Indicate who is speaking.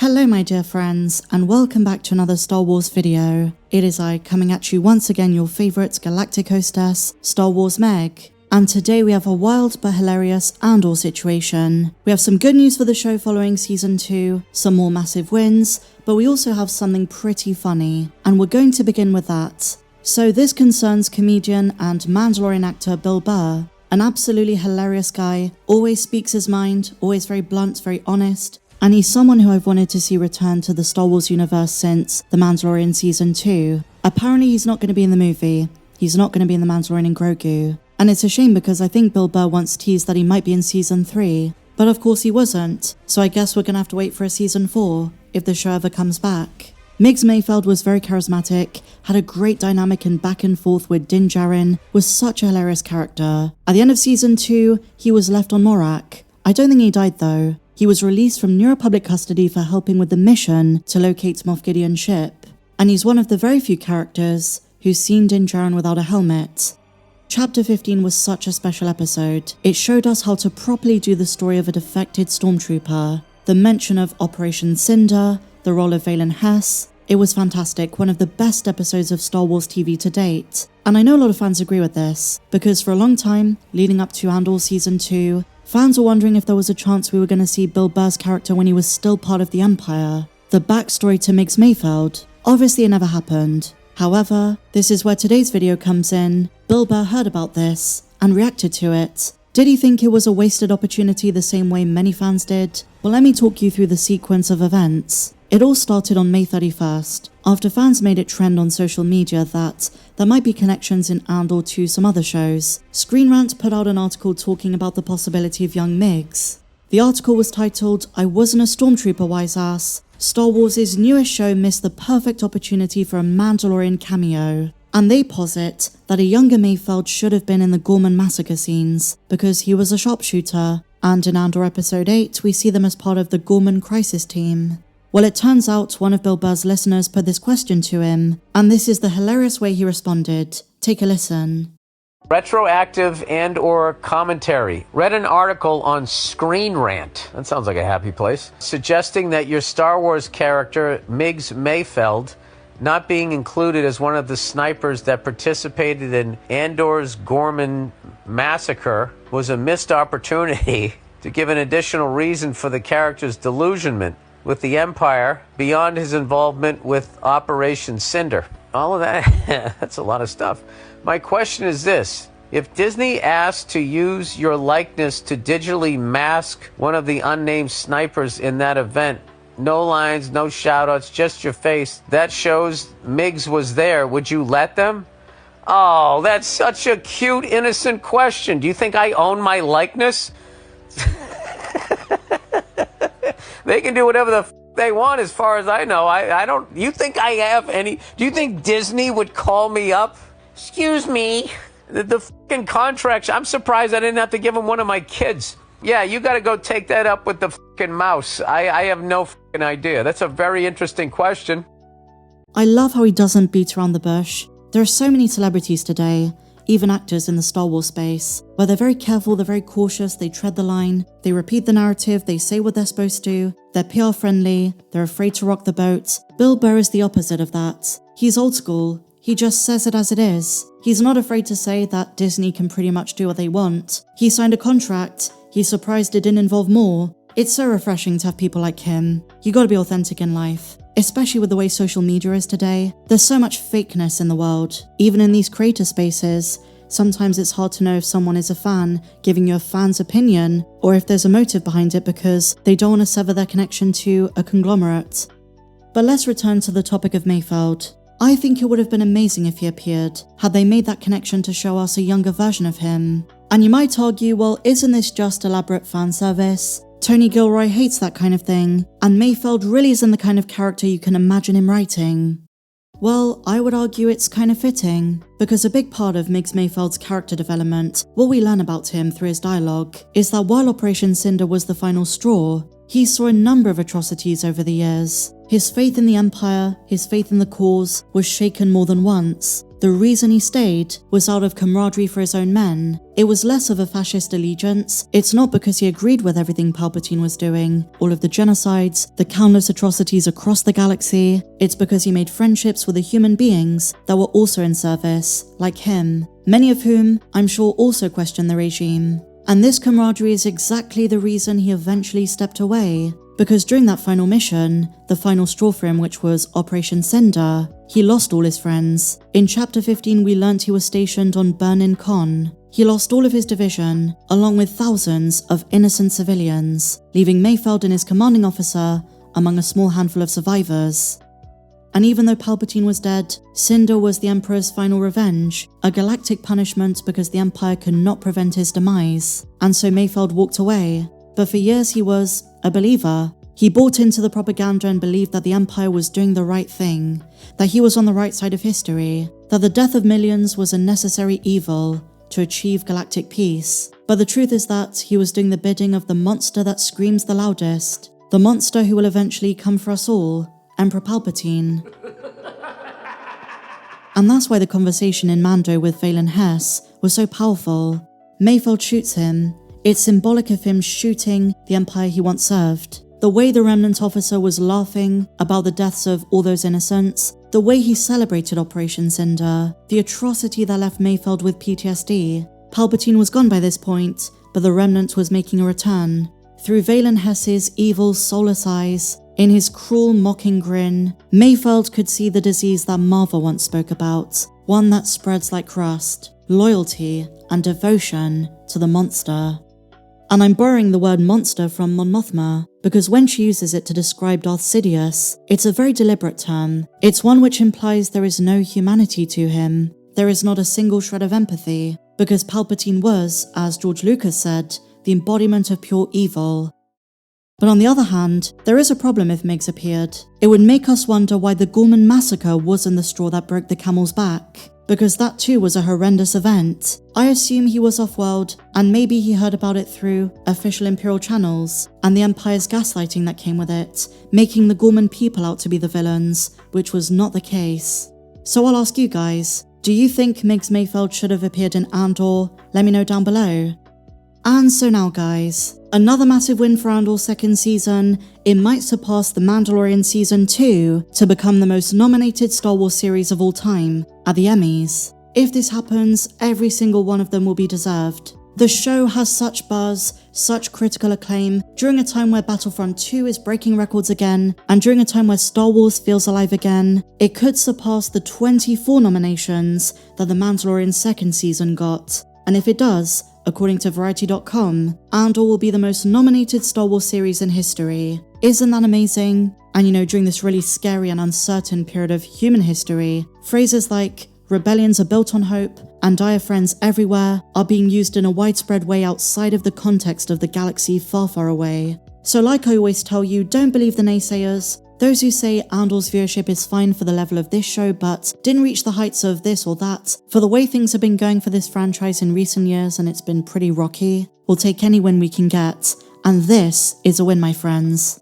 Speaker 1: Hello my dear friends, and welcome back to another Star Wars video. It is I coming at you once again, your favourite galactic hostess, Star Wars Meg. And today we have a wild but hilarious Andor situation. We have some good news for the show following season 2, some more massive wins, but we also have something pretty funny, and we're going to begin with that. So this concerns comedian and Mandalorian actor Bill Burr, an absolutely hilarious guy, always speaks his mind, always very blunt, very honest, and he's someone who I've wanted to see return to the Star Wars universe since The Mandalorian Season 2. Apparently he's not going to be in the movie, he's not going to be in The Mandalorian and Grogu, and it's a shame because I think Bill Burr once teased that he might be in Season 3, but of course he wasn't, so I guess we're going to have to wait for a Season 4, if the show ever comes back. Migs Mayfeld was very charismatic, had a great dynamic and back and forth with Din Djarin, was such a hilarious character. At the end of Season 2, he was left on Morak. I don't think he died though. He was released from New Republic custody for helping with the mission to locate Moff Gideon's ship, and he's one of the very few characters who's seen Din Djarin without a helmet. Chapter 15 was such a special episode. It showed us how to properly do the story of a defected stormtrooper, the mention of Operation Cinder, the role of Valen Hess. It was fantastic, one of the best episodes of Star Wars TV to date. And I know a lot of fans agree with this, because for a long time, leading up to Andor Season 2, fans were wondering if there was a chance we were going to see Bill Burr's character when he was still part of the Empire. The backstory to Migs Mayfeld. Obviously it never happened. However, this is where today's video comes in. Bill Burr heard about this and reacted to it. Did he think it was a wasted opportunity the same way many fans did? Well, let me talk you through the sequence of events. It all started on May 31st, after fans made it trend on social media that there might be connections in Andor to some other shows. Screen Rant put out an article talking about the possibility of young Migs. The article was titled, "I wasn't a stormtrooper, wise ass. Star Wars' newest show missed the perfect opportunity for a Mandalorian cameo." And they posit that a younger Mayfeld should have been in the Gorman massacre scenes, because he was a sharpshooter, and in Andor Episode 8 we see them as part of the Gorman crisis team. Well, it turns out one of Bill Burr's listeners put this question to him, and this is the hilarious way he responded. Take a listen.
Speaker 2: Retroactive and/or commentary. Read an article on Screen Rant, that sounds like a happy place, suggesting that your Star Wars character, Migs Mayfeld, not being included as one of the snipers that participated in Andor's Gorman massacre was a missed opportunity to give an additional reason for the character's delusionment with the Empire beyond his involvement with Operation Cinder. All of that, that's a lot of stuff. My question is this: if Disney asked to use your likeness to digitally mask one of the unnamed snipers in that event, no lines, no shoutouts, just your face, that shows Migs was there, would you let them? Oh, that's such a cute, innocent question. Do you think I own my likeness? They can do whatever the they want as far as I know. I don't... You think I have any... Do you think Disney would call me up? Excuse me. The fucking contract... I'm surprised I didn't have to give him one of my kids. Yeah, you got to go take that up with the fucking mouse. I have no fucking idea. That's a very interesting question.
Speaker 1: I love how he doesn't beat around the bush. There are so many celebrities today, even actors in the Star Wars space, where they're very careful, they're very cautious, they tread the line, they repeat the narrative, they say what they're supposed to, they're PR friendly, they're afraid to rock the boat. Bill Burr is the opposite of that. He's old school, he just says it as it is. He's not afraid to say that Disney can pretty much do what they want. He signed a contract, he's surprised it didn't involve more. It's so refreshing to have people like him. You gotta be authentic in life. Especially with the way social media is today, there's so much fakeness in the world. Even in these creator spaces, sometimes it's hard to know if someone is a fan giving you a fan's opinion, or if there's a motive behind it because they don't want to sever their connection to a conglomerate. But let's return to the topic of Mayfeld. I think it would have been amazing if he appeared, had they made that connection to show us a younger version of him. And you might argue, well, isn't this just elaborate fan service? Tony Gilroy hates that kind of thing, and Mayfeld really isn't the kind of character you can imagine him writing. Well, I would argue it's kind of fitting, because a big part of Migs Mayfeld's character development, what we learn about him through his dialogue, is that while Operation Cinder was the final straw, he saw a number of atrocities over the years. His faith in the Empire, his faith in the cause, was shaken more than once. the reason he stayed was out of camaraderie for his own men. It was less of a fascist allegiance. It's not because he agreed with everything Palpatine was doing, all of the genocides, the countless atrocities across the galaxy. It's because he made friendships with the human beings that were also in service, like him, many of whom I'm sure also questioned the regime. And this camaraderie is exactly the reason he eventually stepped away. Because during that final mission, the final straw for him, which was Operation Cinder, he lost all his friends. In Chapter 15, we learnt he was stationed on Burnin Con. He lost all of his division, along with thousands of innocent civilians, leaving Mayfeld and his commanding officer among a small handful of survivors. And even though Palpatine was dead, Cinder was the Emperor's final revenge, a galactic punishment because the Empire could not prevent his demise. And so Mayfeld walked away. But for years he was a believer. He bought into the propaganda and believed that the Empire was doing the right thing, that he was on the right side of history, that the death of millions was a necessary evil to achieve galactic peace. But the truth is that he was doing the bidding of the monster that screams the loudest, the monster who will eventually come for us all, Emperor Palpatine. And that's why the conversation in Mando with Valen Hess was so powerful. Mayfeld shoots him. It's symbolic of him shooting the Empire he once served. The way the Remnant officer was laughing about the deaths of all those innocents, the way he celebrated Operation Cinder, the atrocity that left Mayfeld with PTSD. Palpatine was gone by this point, but the Remnant was making a return. Through Valen Hess's evil, soulless eyes, in his cruel, mocking grin, Mayfeld could see the disease that Marva once spoke about, one that spreads like rust, loyalty and devotion to the monster. And I'm borrowing the word monster from Mon Mothma, because when she uses it to describe Darth Sidious, it's a very deliberate term. It's one which implies there is no humanity to him. There is not a single shred of empathy, because Palpatine was, as George Lucas said, the embodiment of pure evil. But on the other hand, there is a problem if Migs appeared. It would make us wonder why the Gorman massacre wasn't the straw that broke the camel's back, because that too was a horrendous event. I assume he was off-world, and maybe he heard about it through official Imperial channels, and the Empire's gaslighting that came with it, making the Gorman people out to be the villains, which was not the case. So I'll ask you guys, do you think Migs Mayfeld should have appeared in Andor? Let me know down below. And so now guys, another massive win for Andor's second season. It might surpass The Mandalorian Season 2 to become the most nominated Star Wars series of all time at the Emmys. If this happens, every single one of them will be deserved. The show has such buzz, such critical acclaim, during a time where Battlefront 2 is breaking records again, and during a time where Star Wars feels alive again. It could surpass the 24 nominations that The Mandalorian's second season got. And if it does, according to Variety.com, Andor will be the most nominated Star Wars series in history. Isn't that amazing? And during this really scary and uncertain period of human history, phrases like rebellions are built on hope and dire friends everywhere are being used in a widespread way outside of the context of the galaxy far, far away. So like I always tell you, don't believe the naysayers. Those who say Andor's viewership is fine for the level of this show but didn't reach the heights of this or that, for the way things have been going for this franchise in recent years and it's been pretty rocky, we'll take any win we can get. And this is a win, my friends.